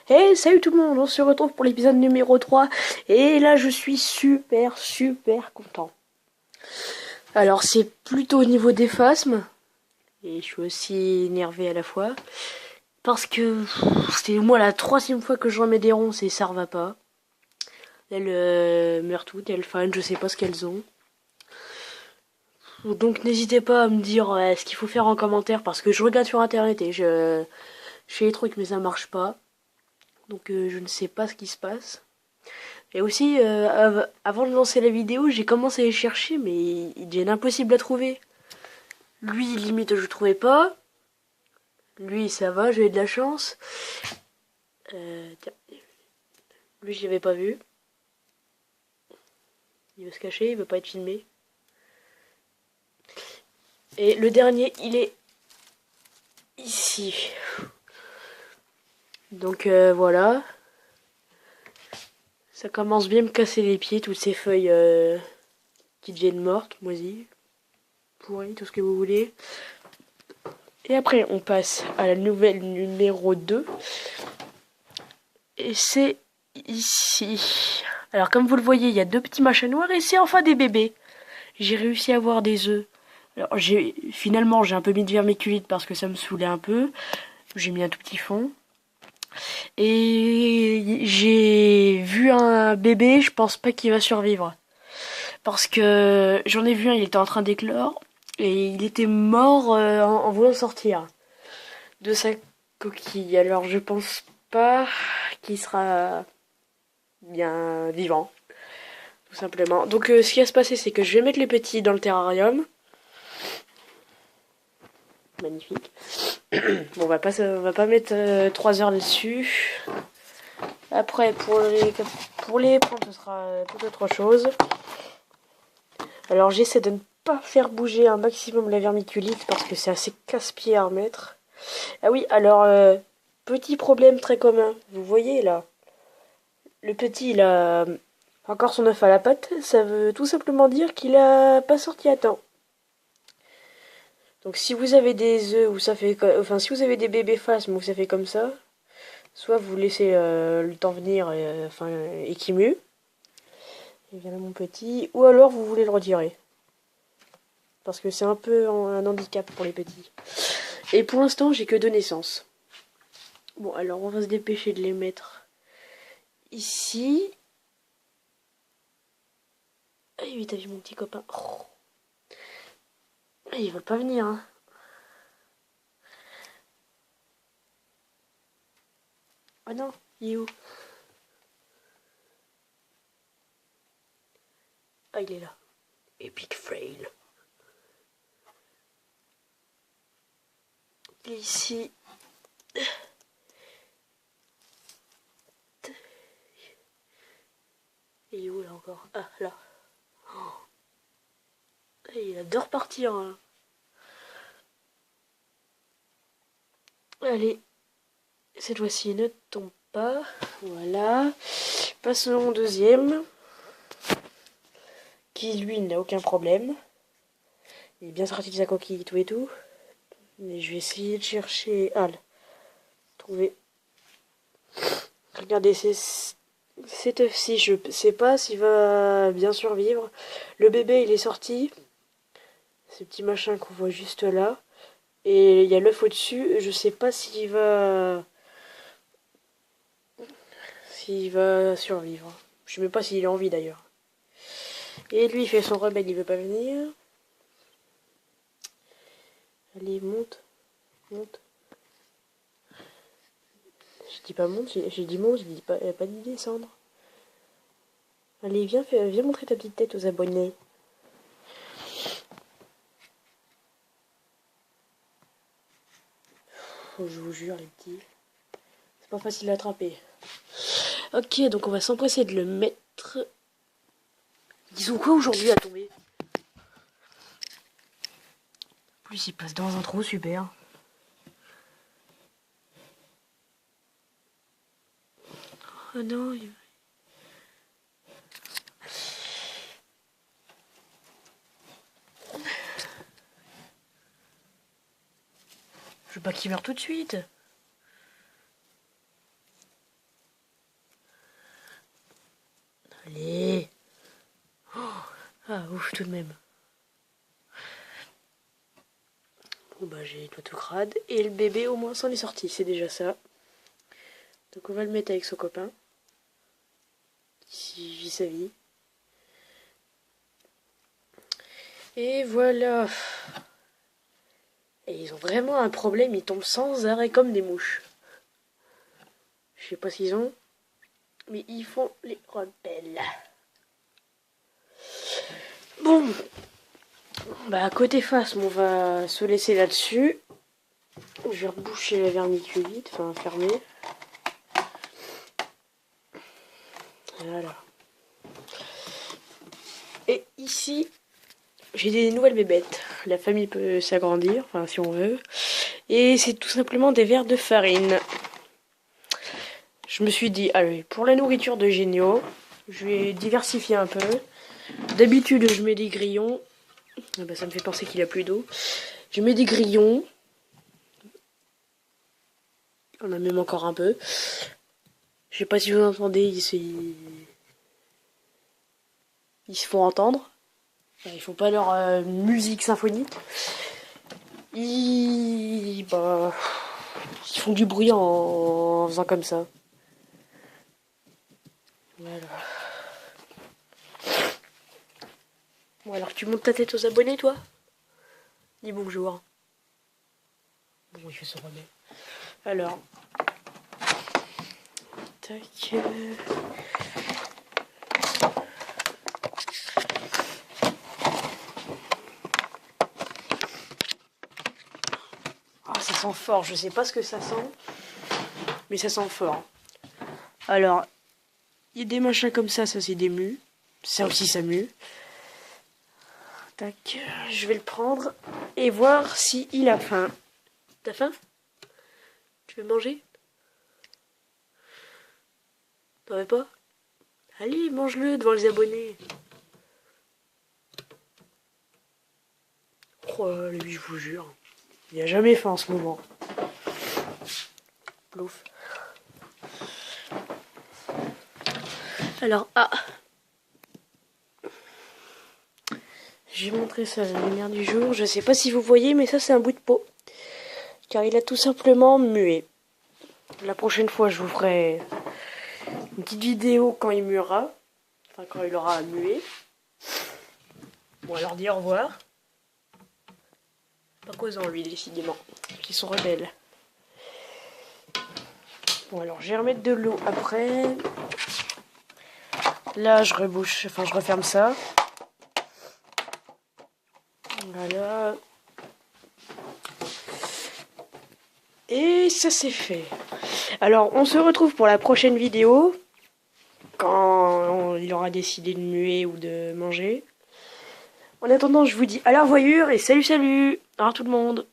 Hey, salut tout le monde, on se retrouve pour l'épisode numéro 3 et là je suis super content. Alors c'est plutôt au niveau des phasmes et je suis aussi énervé à la fois parce que c'était moi la troisième fois que je remets des ronces et ça va pas. Elles meurent toutes, elles fanent, je sais pas ce qu'elles ont. Donc n'hésitez pas à me dire ce qu'il faut faire en commentaire parce que je regarde sur internet et je fais les trucs mais ça marche pas. Donc je ne sais pas ce qui se passe. Et aussi, avant de lancer la vidéo, j'ai commencé à les chercher, mais ils deviennent impossibles à trouver. Lui, limite, je trouvais pas. Lui, ça va, j'ai eu de la chance. Tiens, lui, je l'avais pas vu. Il veut se cacher, il veut pas être filmé. Et le dernier, il est ici. Donc voilà. Ça commence bien à me casser les pieds, toutes ces feuilles qui deviennent mortes, moisies, pourries, tout ce que vous voulez. Et après, on passe à la nouvelle numéro 2. Et c'est ici. Alors comme vous le voyez, il y a deux petits machins noirs et c'est enfin des bébés. J'ai réussi à avoir des œufs. Alors finalement j'ai un peu mis de vermiculite parce que ça me saoulait un peu. J'ai mis un tout petit fond. Et j'ai vu un bébé, je pense pas qu'il va survivre. Parce que j'en ai vu un, il était en train d'éclore. Et il était mort en voulant sortir de sa coquille. Alors je pense pas qu'il sera bien vivant. Tout simplement. Donc ce qui va se passer, c'est que je vais mettre les petits dans le terrarium. Magnifique. Bon, on va pas mettre 3 heures dessus. Après, pour les prendre, ce sera tout autre chose. Alors j'essaie de ne pas faire bouger un maximum la vermiculite parce que c'est assez casse-pied à remettre. Ah oui, alors petit problème très commun. Vous voyez là, le petit il a encore son œuf à la patte. Ça veut tout simplement dire qu'il a pas sorti à temps. Donc si vous avez des œufs où ça fait, enfin si vous avez des bébés phasmes où ça fait comme ça, soit vous laissez le temps venir, et qu'il mue, et bien là mon petit, ou alors vous voulez le retirer, parce que c'est un peu un handicap pour les petits. Et pour l'instant j'ai que 2 naissances. Bon alors on va se dépêcher de les mettre ici. Ah oui t'as vu mon petit copain. Oh. Ah, ils veulent pas venir hein. Oh non, il est où? Ah il est là. Epic fail. Et ici. Il est où là encore? Ah là. Il adore partir. Hein. Allez, cette fois-ci ne tombe pas. Voilà. Passons au deuxième. Qui lui n'a aucun problème. Il est bien sorti de sa coquille tout et tout. Mais je vais essayer de chercher. Ah, là. Trouver. Regardez, cet œuf-ci, je sais pas s'il va bien survivre. Le bébé, il est sorti. Ce petit machin qu'on voit juste là. Et il y a l'œuf au-dessus. Je sais pas s'il va survivre. Je sais même pas s'il a envie d'ailleurs. Et lui, il fait son rebelle, il veut pas venir. Allez, monte, monte. Je dis pas monte, j'ai dit monte, j'ai dit pas dit descendre. Allez, viens montrer ta petite tête aux abonnés. Oh, je vous jure, les petits. C'est pas facile à attraper. Ok, donc on va s'empresser de le mettre. Disons quoi aujourd'hui à tomber? Plus il passe dans un trou, super. Oh non, je veux pas qu'il meure tout de suite. Ah, ouf, tout de même. Bon, bah, j'ai toi tout crade. Et le bébé, au moins, s'en est sorti. C'est déjà ça. Donc, on va le mettre avec son copain. Qui vit sa vie. Et voilà. Et ils ont vraiment un problème. Ils tombent sans arrêt comme des mouches. Je sais pas ce qu'ils ont. Mais ils font les rebelles. Bon. Bah, côté face, on va se laisser là-dessus. Je vais reboucher la vermiculite, enfin fermer. Voilà. Et ici, j'ai des nouvelles bébêtes. La famille peut s'agrandir, enfin si on veut. Et c'est tout simplement des verres de farine. Je me suis dit, allez, pour la nourriture de Génio, je vais diversifier un peu. D'habitude, je mets des grillons. Ah bah, ça me fait penser qu'il a plus d'eau. Je mets des grillons. On a même encore un peu. Je sais pas si vous entendez, ils se font entendre. Enfin, ils font pas leur musique symphonique. Ils font du bruit en faisant comme ça. Voilà. Bon, alors tu montes ta tête aux abonnés, toi? Dis bonjour. Bon, il fait se remettre. Alors. Tac. Ah, ça sent fort. Je sais pas ce que ça sent. Mais ça sent fort. Alors, il y a des machins comme ça c'est des mues. Ça aussi, ça mue. Tac. Je vais le prendre et voir s'il a faim. T'as faim? Tu veux manger? T'en veux pas? Allez, mange-le devant les abonnés. Oh lui, je vous jure. Il n'y a jamais faim en ce moment. Plouf. Alors, j'ai montré ça à la lumière du jour. Je sais pas si vous voyez, mais ça, c'est un bout de peau. Car il a tout simplement mué. La prochaine fois, je vous ferai une petite vidéo quand il muera. Enfin, quand il aura mué. Bon, alors dis au revoir. Pas causant, lui, décidément. Qui sont rebelles. Bon, alors, je vais remettre de l'eau après. Là, je rebouche, enfin, je referme ça. Voilà. Et ça, c'est fait. Alors, on se retrouve pour la prochaine vidéo. Quand il aura décidé de muer ou de manger. En attendant, je vous dis à la revoyure et salut, salut. Au revoir tout le monde.